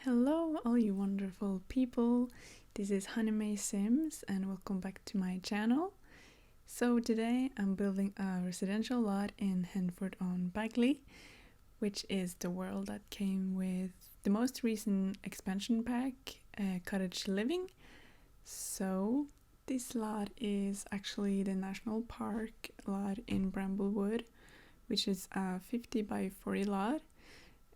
Hello all you wonderful people, this is honeymaysims and welcome back to my channel. So today I'm building a residential lot in Henford-On-Bagley, which is the world that came with the most recent expansion pack, Cottage Living. So this lot is actually the national park lot in Bramblewood, which is a 50 by 40 lot,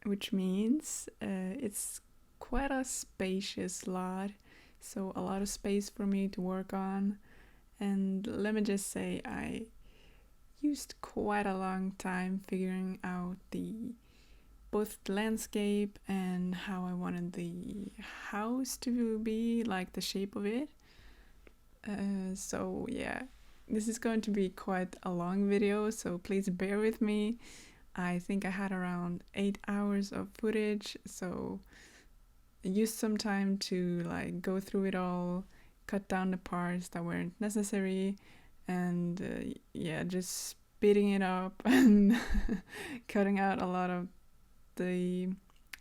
which means it's quite a spacious lot, so a lot of space for me to work on. And let me just say, I used quite a long time figuring out both the landscape and how I wanted the house to be, like the shape of it. So yeah, this is going to be quite a long video, so please bear with me. I think I had around 8 hours of footage, so I used some time to like go through it all, cut down the parts that weren't necessary, and yeah, just speeding it up and cutting out a lot of the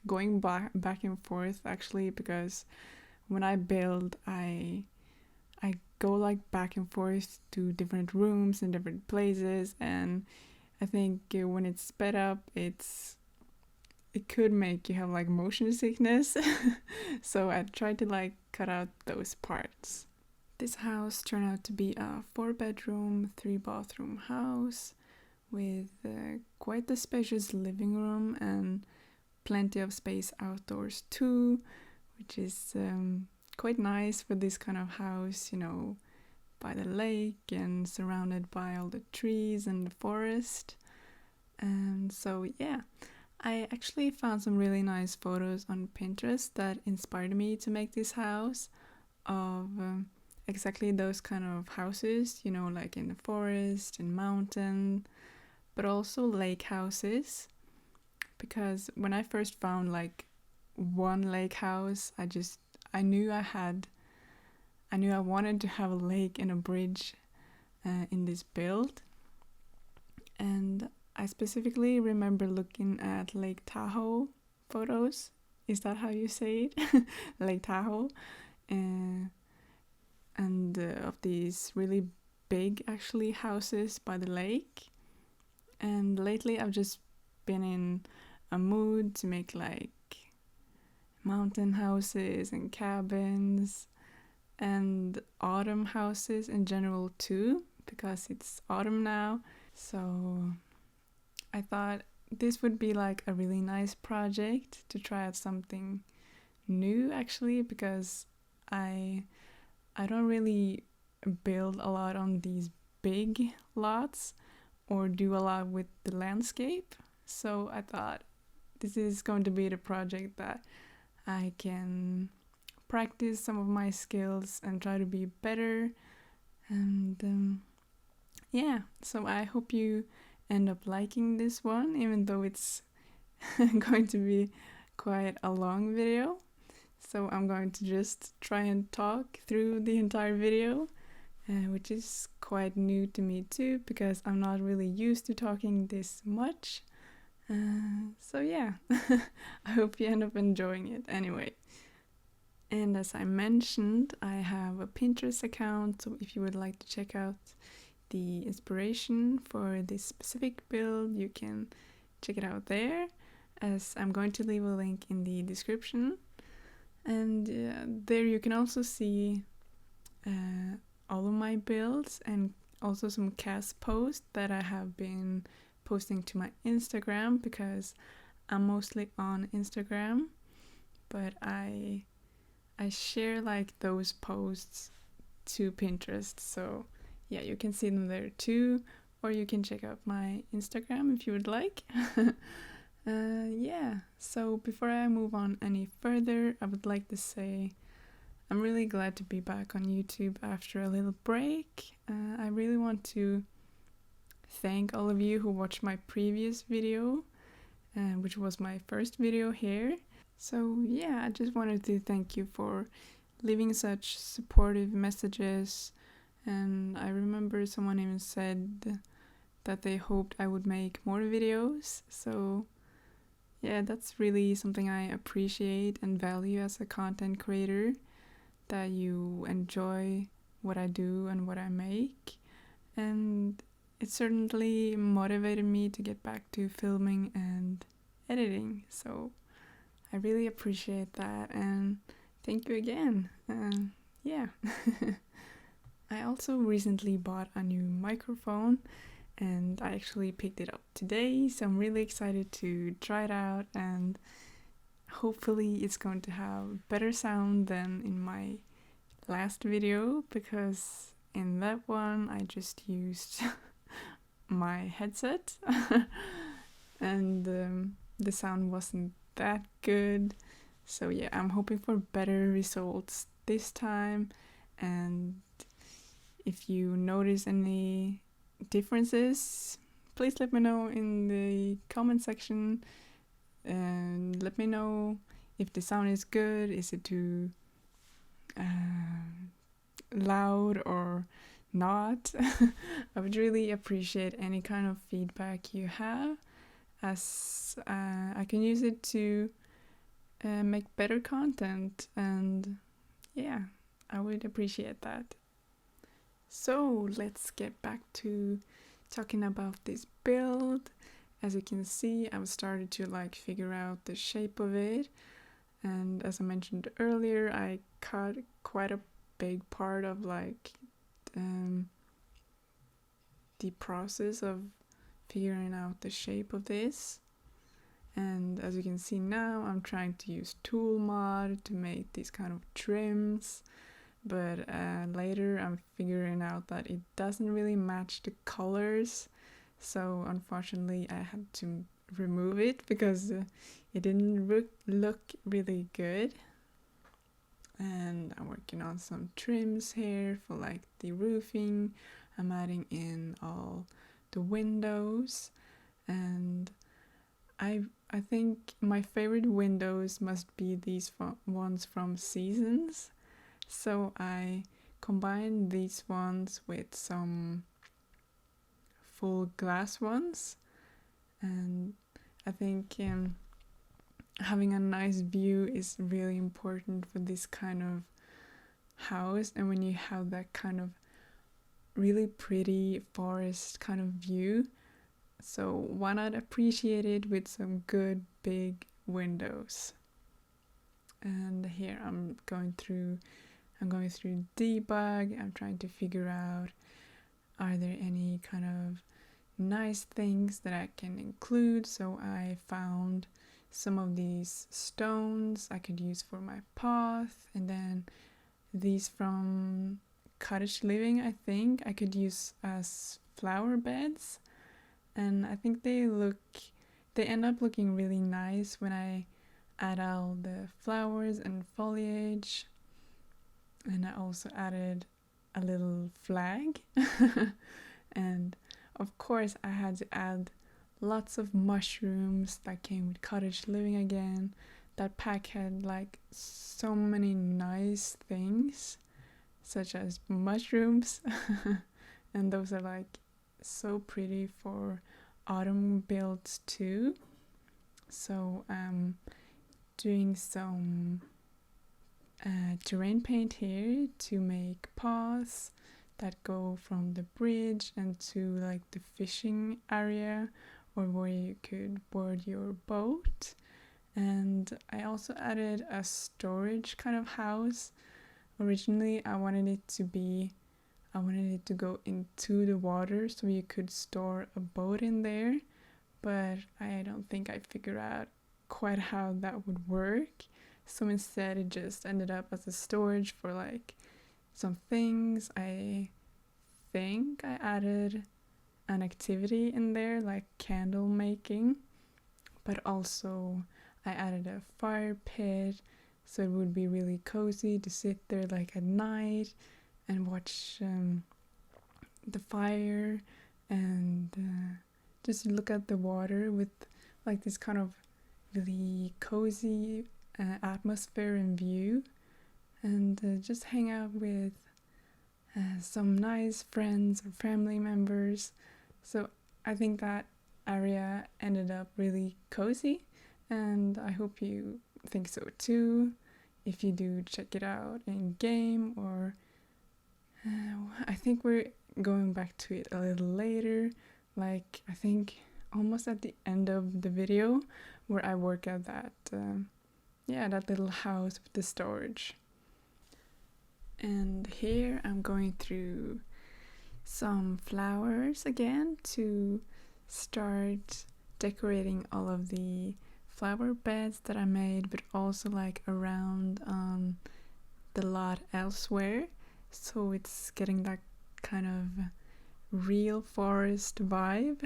going back and forth actually, because when I build, I go like back and forth to different rooms and different places, and I think when it's sped up, it could make you have like motion sickness. So I tried to like cut out those parts. This house turned out to be a 4-bedroom, 3-bathroom house with quite the spacious living room and plenty of space outdoors too, which is quite nice for this kind of house, you know, by the lake and surrounded by all the trees and the forest. And so yeah, I actually found some really nice photos on Pinterest that inspired me to make this house of exactly those kind of houses, you know, like in the forest and mountain, but also lake houses. Because when I first found like one lake house, I knew I wanted to have a lake and a bridge in this build. And I specifically remember looking at Lake Tahoe photos. Is that how you say it? Lake Tahoe. And of these really big, actually, houses by the lake. And lately I've just been in a mood to make like mountain houses and cabins and autumn houses in general too, because it's autumn now. So I thought this would be like a really nice project to try out something new actually, because I don't really build a lot on these big lots or do a lot with the landscape. So I thought this is going to be the project that I can practice some of my skills and try to be better. And yeah, so I hope you end up liking this one, even though it's going to be quite a long video. So I'm going to just try and talk through the entire video, which is quite new to me too, because I'm not really used to talking this much. So yeah, I hope you end up enjoying it anyway. And as I mentioned, I have a Pinterest account, so if you would like to check out the inspiration for this specific build, you can check it out there, as I'm going to leave a link in the description. And there you can also see all of my builds and also some cast posts that I have been posting to my Instagram, because I'm mostly on Instagram, but I share like those posts to Pinterest, so yeah, you can see them there too, or you can check out my Instagram if you would like. Yeah, so before I move on any further, I would like to say I'm really glad to be back on YouTube after a little break. I really want to thank all of you who watched my previous video, which was my first video here. So yeah, I just wanted to thank you for leaving such supportive messages, and I remember someone even said that they hoped I would make more videos. So yeah, that's really something I appreciate and value as a content creator, that you enjoy what I do and what I make. And it certainly motivated me to get back to filming and editing. So I really appreciate that, and thank you again. Yeah. I also recently bought a new microphone, and I actually picked it up today, so I'm really excited to try it out, and hopefully it's going to have better sound than in my last video, because in that one I just used my headset and the sound wasn't that good. So yeah, I'm hoping for better results this time, and if you notice any differences, please let me know in the comment section, and let me know if the sound is good, is it too loud or not. I would really appreciate any kind of feedback you have, as I can use it to make better content, and yeah, I would appreciate that. So let's get back to talking about this build. As you can see, I've started to like figure out the shape of it, and as I mentioned earlier, I cut quite a big part of like the process of figuring out the shape of this. And as you can see now, I'm trying to use tool mod to make these kind of trims, but later I'm figuring out that it doesn't really match the colors, so unfortunately I had to remove it because it didn't look really good. And I'm working on some trims here for like the roofing. I'm adding in all the windows, and I think my favorite windows must be these ones from Seasons. So I combined these ones with some full glass ones, and I think having a nice view is really important for this kind of house. And when you have that kind of really pretty forest kind of view, so why not appreciate it with some good big windows? And here I'm going through debug. I'm trying to figure out, are there any kind of nice things that I can include? So I found some of these stones I could use for my path, and then these from Cottage Living I think I could use as flower beds, and I think they end up looking really nice when I add all the flowers and foliage. And I also added a little flag and of course I had to add lots of mushrooms that came with Cottage Living again. That pack had like so many nice things, such as mushrooms and those are like so pretty for autumn builds too. So I'm doing some terrain paint here to make paths that go from the bridge and to like the fishing area, or where you could board your boat. And I also added a storage kind of house. Originally I wanted it to go into the water so you could store a boat in there, but I don't think I figured out quite how that would work. So instead it just ended up as a storage for like some things. I think I added an activity in there like candle making, but also I added a fire pit so it would be really cozy to sit there like at night and watch the fire and just look at the water with like this kind of really cozy atmosphere and view, and just hang out with some nice friends or family members. So I think that area ended up really cozy, and I hope you think so too. If you do, check it out in game, or I think we're going back to it a little later, like I think almost at the end of the video, where I work at that that little house with the storage. And here I'm going through some flowers again to start decorating all of the flower beds that I made, but also like around the lot elsewhere, so it's getting that kind of real forest vibe.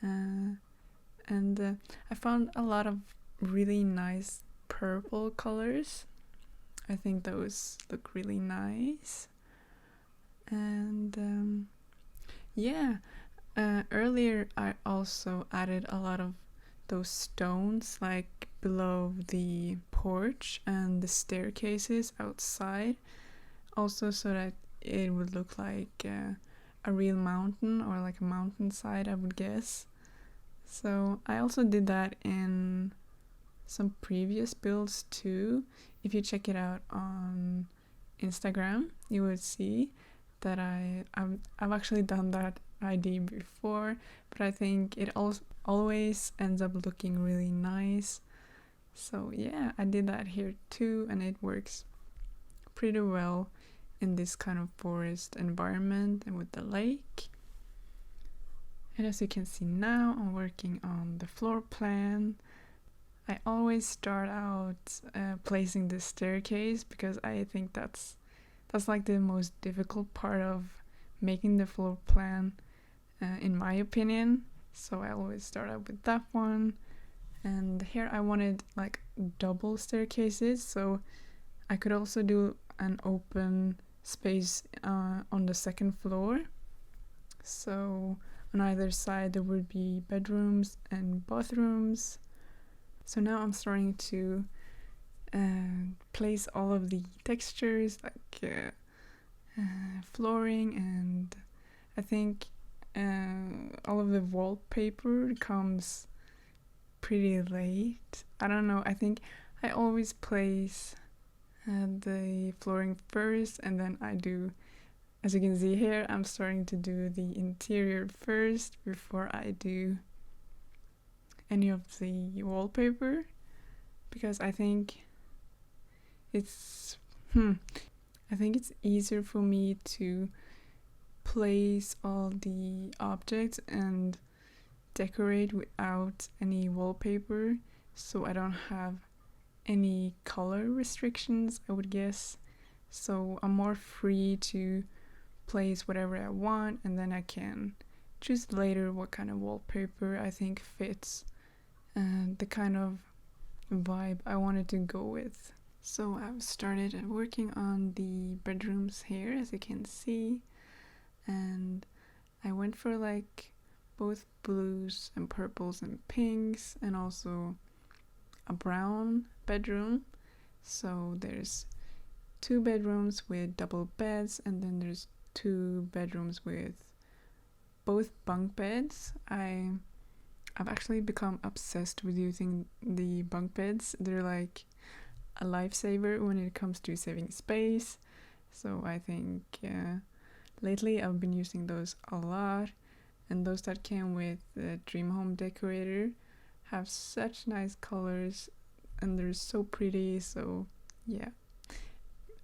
And I found a lot of really nice purple colors. I think those look really nice. And earlier I also added a lot of those stones like below the porch and the staircases outside, also so that it would look like a real mountain, or like a mountainside, I would guess. So I also did that in some previous builds too. If you check it out on Instagram, you would see that I've actually done that idea before, but I think it always ends up looking really nice. So yeah, I did that here too, and it works pretty well in this kind of forest environment and with the lake. And as you can see now, I'm working on the floor plan. I always start out placing the staircase, because I think that's like the most difficult part of making the floor plan, in my opinion. So I always start out with that one. And here I wanted like double staircases, so I could also do an open space on the second floor. So on either side there would be bedrooms and bathrooms. So now I'm starting to place all of the textures, like flooring, and I think all of the wallpaper comes pretty late. I don't know, I think I always place the flooring first, and then I do, as you can see here, I'm starting to do the interior first before I do any of the wallpaper, because I think it's easier for me to place all the objects and decorate without any wallpaper, so I don't have any color restrictions, I would guess. So I'm more free to place whatever I want, and then I can choose later what kind of wallpaper I think fits the kind of vibe I wanted to go with. So I've started working on the bedrooms here, as you can see, and I went for like both blues and purples and pinks, and also a brown bedroom. So there's 2 bedrooms with double beds, and then there's 2 bedrooms with both bunk beds. I've actually become obsessed with using the bunk beds. They're like a lifesaver when it comes to saving space. So I think lately I've been using those a lot, and those that came with the Dream Home Decorator have such nice colors, and they're so pretty. So yeah,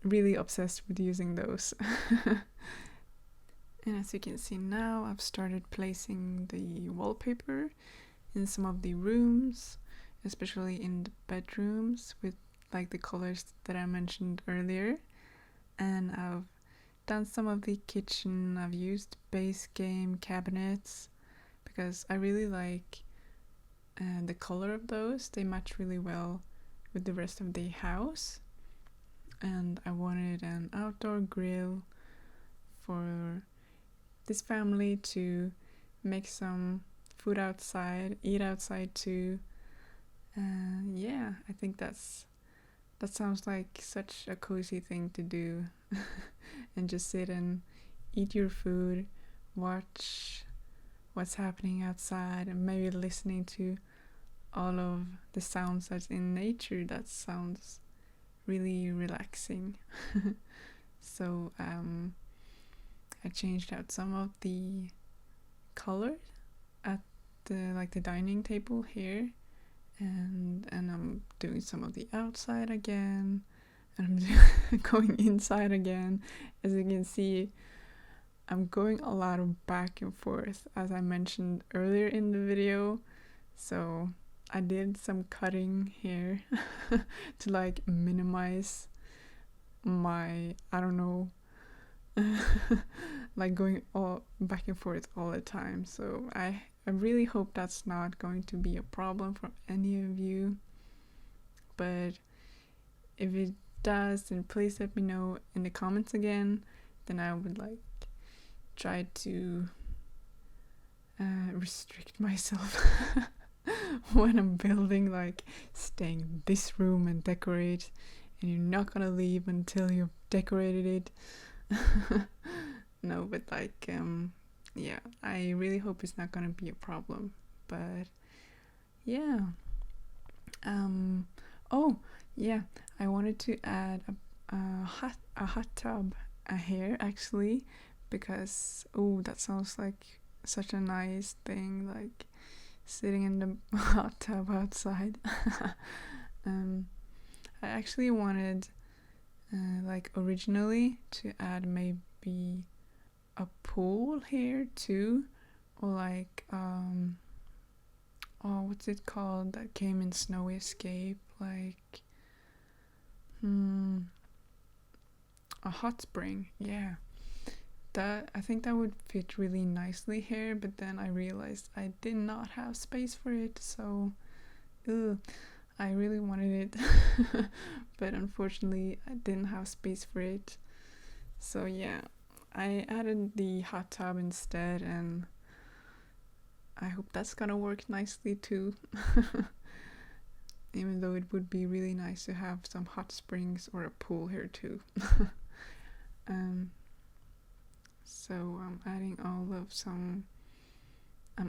really obsessed with using those. And as you can see now, I've started placing the wallpaper in some of the rooms, especially in the bedrooms with like the colors that I mentioned earlier. And I've done some of the kitchen. I've used base game cabinets because I really like the color of those. They match really well with the rest of the house. And I wanted an outdoor grill for this family to make some food outside, eat outside too. Yeah, I think that sounds like such a cozy thing to do. And just sit and eat your food, watch what's happening outside, and maybe listening to all of the sounds that's in nature, that sounds really relaxing. So I changed out some of the colors at the dining table here, and I'm doing some of the outside again, and I'm going inside again. As you can see, I'm going a lot of back and forth, as I mentioned earlier in the video. So I did some cutting here to like minimize my, I don't know, like going all back and forth all the time. So I really hope that's not going to be a problem for any of you. But if it does, then please let me know in the comments again. Then I would like try to restrict myself when I'm building, like staying in this room and decorate, and you're not gonna leave until you've decorated it. No, but like yeah, I really hope it's not gonna be a problem. But yeah, oh yeah, I wanted to add a hot tub here actually, because oh, that sounds like such a nice thing, like sitting in the hot tub outside. I actually wanted like originally to add maybe a pool here too, or like oh, what's it called that came in Snowy Escape, like a hot spring. Yeah, that, I think that would fit really nicely here, but then I realized I did not have space for it, so I really wanted it but unfortunately I didn't have space for it. So yeah, I added the hot tub instead, and I hope that's gonna work nicely too. Even though it would be really nice to have some hot springs or a pool here too. So I'm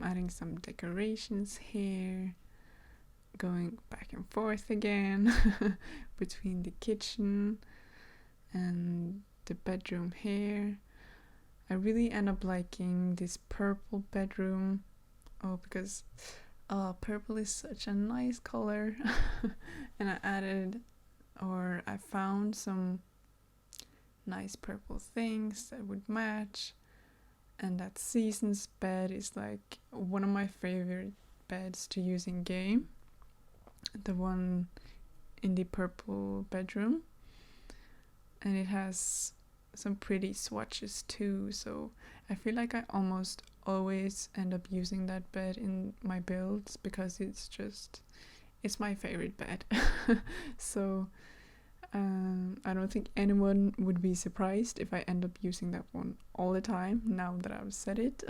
adding some decorations here, going back and forth again between the kitchen and the bedroom here. I really end up liking this purple bedroom. Oh, because purple is such a nice color. And I found some nice purple things that would match. And that Seasons bed is like one of my favorite beds to use in game. The one in the purple bedroom. And it has some pretty swatches too, so I feel like I almost always end up using that bed in my builds because it's my favorite bed. So I don't think anyone would be surprised if I end up using that one all the time now that I've said it.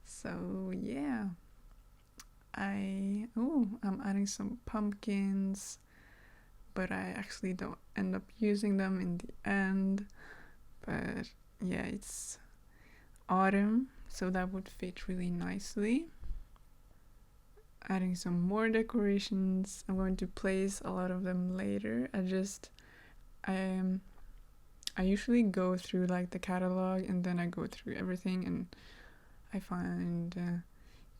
So yeah, I'm adding some pumpkins, but I actually don't end up using them in the end. But yeah, it's autumn, so that would fit really nicely. Adding some more decorations. I'm going to place a lot of them later. I usually go through like the catalog, and then I go through everything, and I find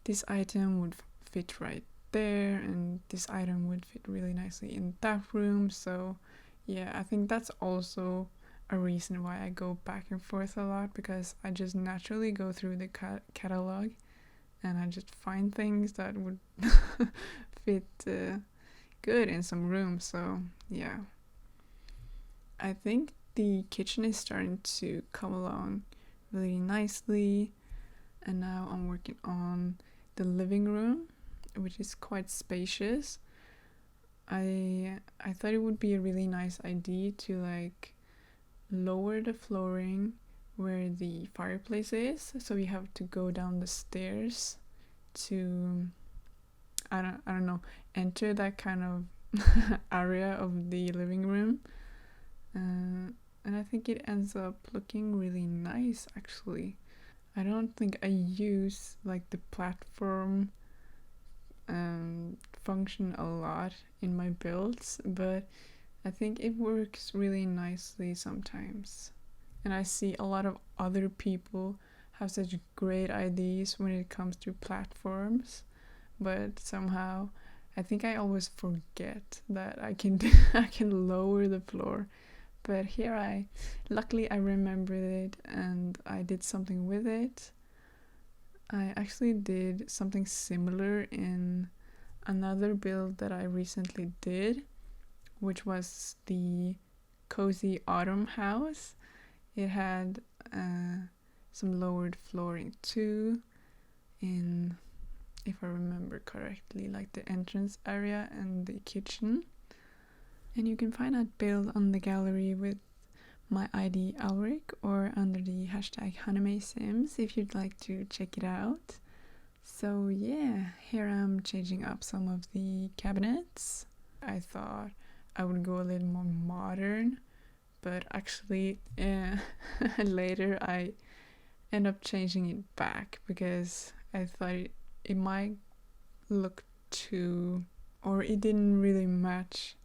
this item would fit right there, and this item would fit really nicely in that room. So yeah, I think that's also a reason why I go back and forth a lot, because I just naturally go through the catalog and I just find things that would fit good in some rooms. So yeah, I think the kitchen is starting to come along really nicely, and now I'm working on the living room, which is quite spacious. I thought it would be a really nice idea to like lower the flooring where the fireplace is, so you have to go down the stairs to I don't know, enter that kind of area of the living room, and I think it ends up looking really nice actually. I don't think I use like the platform function a lot in my builds, but I think it works really nicely sometimes. And I see a lot of other people have such great ideas when it comes to platforms, but somehow I think I always forget that I can I can lower the floor. But here luckily I remembered it and I did something with it. I actually did something similar in another build that I recently did, which was the cozy autumn house. It had some lowered flooring too, in, if I remember correctly, like the entrance area and the kitchen. And you can find that build on the gallery with my ID Owlrick or under the hashtag honeymaysims if you'd like to check it out. So yeah, here I'm changing up some of the cabinets. I thought I would go a little more modern, but actually later I end up changing it back because I thought it might look too, or it didn't really match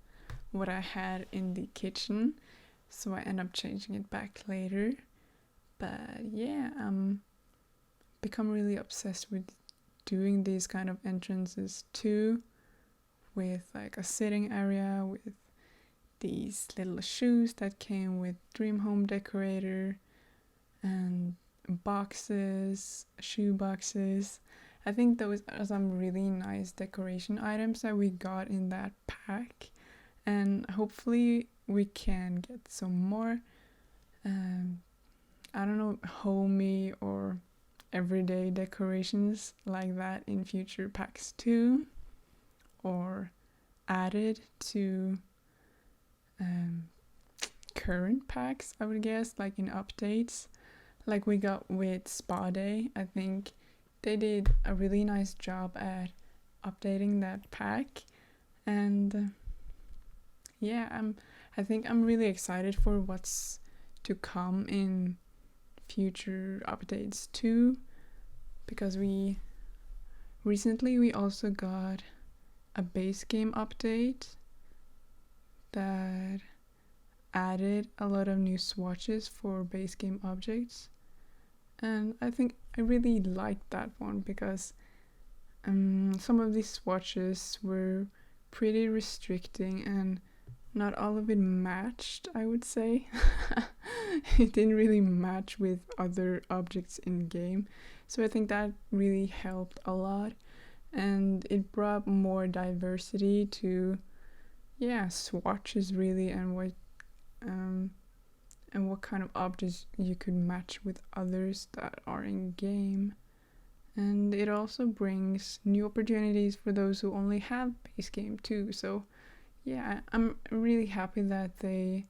what I had in the kitchen, so I end up changing it back later. But yeah, I'm become really obsessed with doing these kind of entrances too, with like a sitting area with these little shoes that came with Dream Home Decorator and boxes, shoe boxes. I think those are some really nice decoration items that we got in that pack, and hopefully we can get some more I don't know, homey or everyday decorations like that in future packs too, or added to current packs, I would guess, like in updates like we got with Spa Day. I think they did a really nice job at updating that pack, and yeah, I think I'm really excited for what's to come in future updates too, because we also got a base game update that added a lot of new swatches for base game objects, and I think I really liked that one because some of these swatches were pretty restricting and not all of it matched, I would say. It didn't really match with other objects in game, so I think that really helped a lot, and it brought more diversity to swatches really, and what kind of objects you could match with others that are in game. And it also brings new opportunities for those who only have base game too. So yeah, I'm really happy that they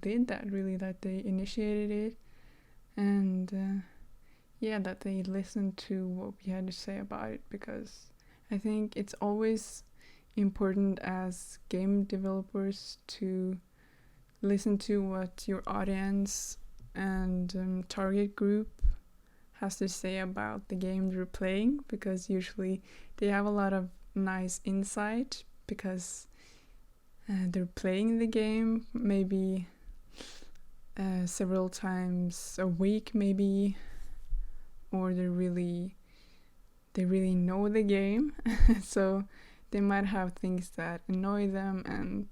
did that, really, that they initiated it, and that they listened to what we had to say about it, because I think it's always important as game developers to listen to what your audience and target group has to say about the game they're playing, because usually they have a lot of nice insight because they're playing the game maybe several times a week maybe, or they really know the game. So they might have things that annoy them, and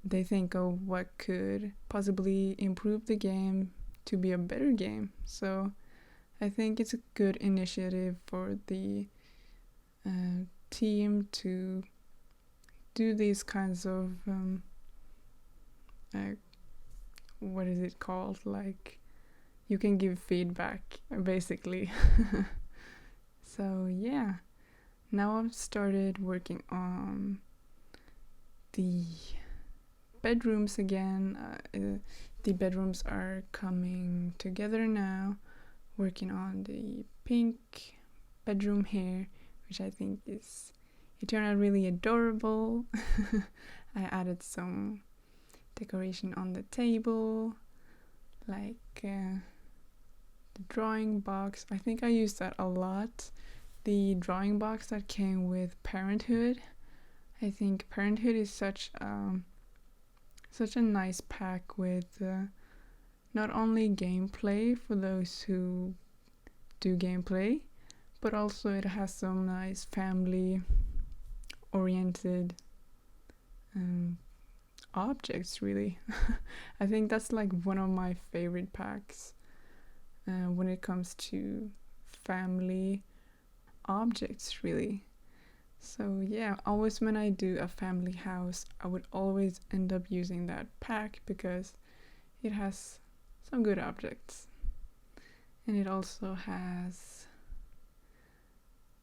they think of what could possibly improve the game to be a better game. So I think it's a good initiative for the team to do these kinds of what is it called? Like, you can give feedback basically. So yeah, now I've started working on the bedrooms again. The bedrooms are coming together now, working on the pink bedroom here, which I think it turned out really adorable. I added some decoration on the table, like the drawing box. I think I used that a lot the drawing box that came with Parenthood. I think Parenthood is such a nice pack with not only gameplay for those who do gameplay, but also it has some nice family oriented objects, really. I think that's like one of my favorite packs when it comes to family objects, really. So yeah, always when I do a family house, I would always end up using that pack because it has some good objects. And it also has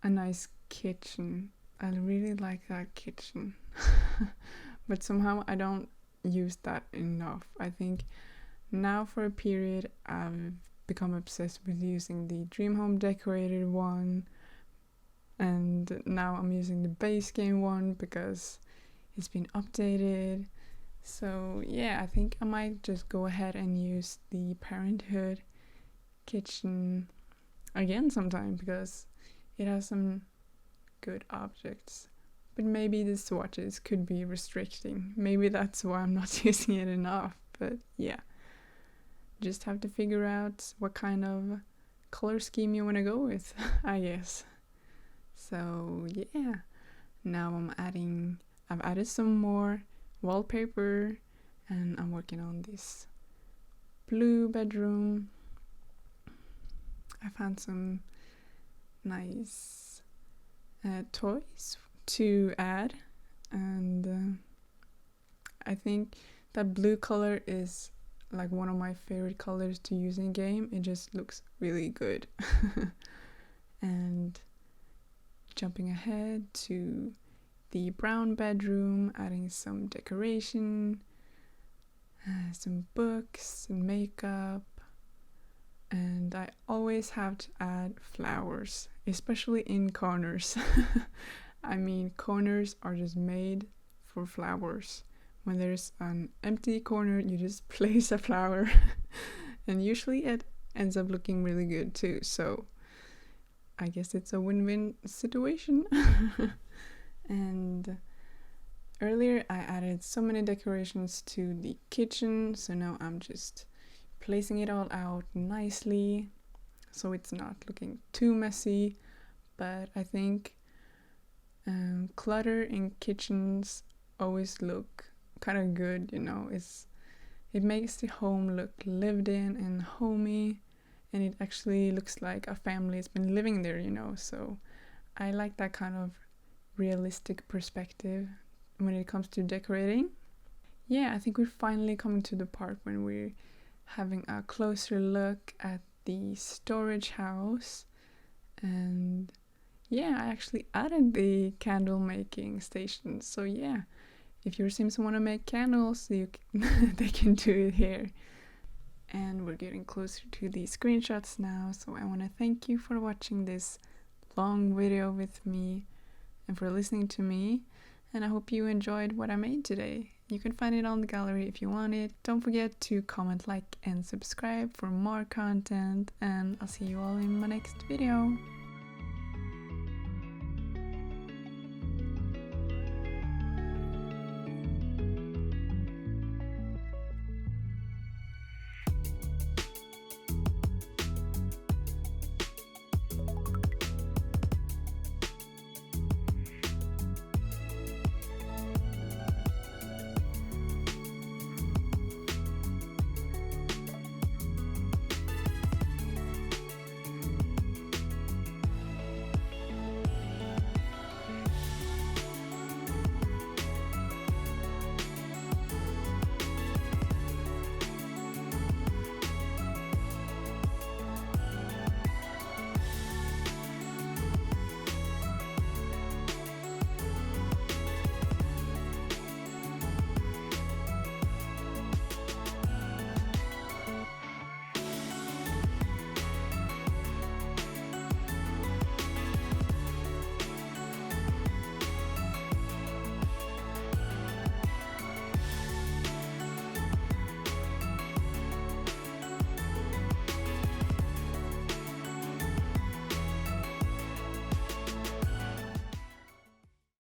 a nice kitchen. I really like that kitchen. But somehow I don't use that enough. I think now for a period I've become obsessed with using the Dream Home decorated one, and now I'm using the base game one because it's been updated. So yeah, I think I might just go ahead and use the Parenthood kitchen again sometime because it has some good objects. But maybe the swatches could be restricting. Maybe that's why I'm not using it enough. But yeah, just have to figure out what kind of color scheme you want to go with, I guess. So yeah, now I've added some more wallpaper, and I'm working on this blue bedroom. I found some nice toys to add, and I think that blue color is like one of my favorite colors to use in game. It just looks really good. And jumping ahead to the brown bedroom, adding some decoration, some books and makeup, and I always have to add flowers, especially in corners. I mean, corners are just made for flowers. When there's an empty corner, you just place a flower, and usually it ends up looking really good too. So I guess it's a win-win situation. And earlier I added so many decorations to the kitchen, so now I'm just placing it all out nicely so it's not looking too messy. But I think clutter in kitchens always look kind of good, you know. It makes the home look lived in and homey, and it actually looks like a family has been living there, you know. So I like that kind of realistic perspective when it comes to decorating. Yeah, I think we're finally coming to the part when we're having a closer look at the storage house. And yeah, I actually added the candle making station. So yeah, if your Sims want to make candles, they can do it here. And we're getting closer to the screenshots now, so I want to thank you for watching this long video with me and for listening to me, and I hope you enjoyed what I made today. You can find it on the gallery if you want it. Don't forget to comment, like, and subscribe for more content, and I'll see you all in my next video.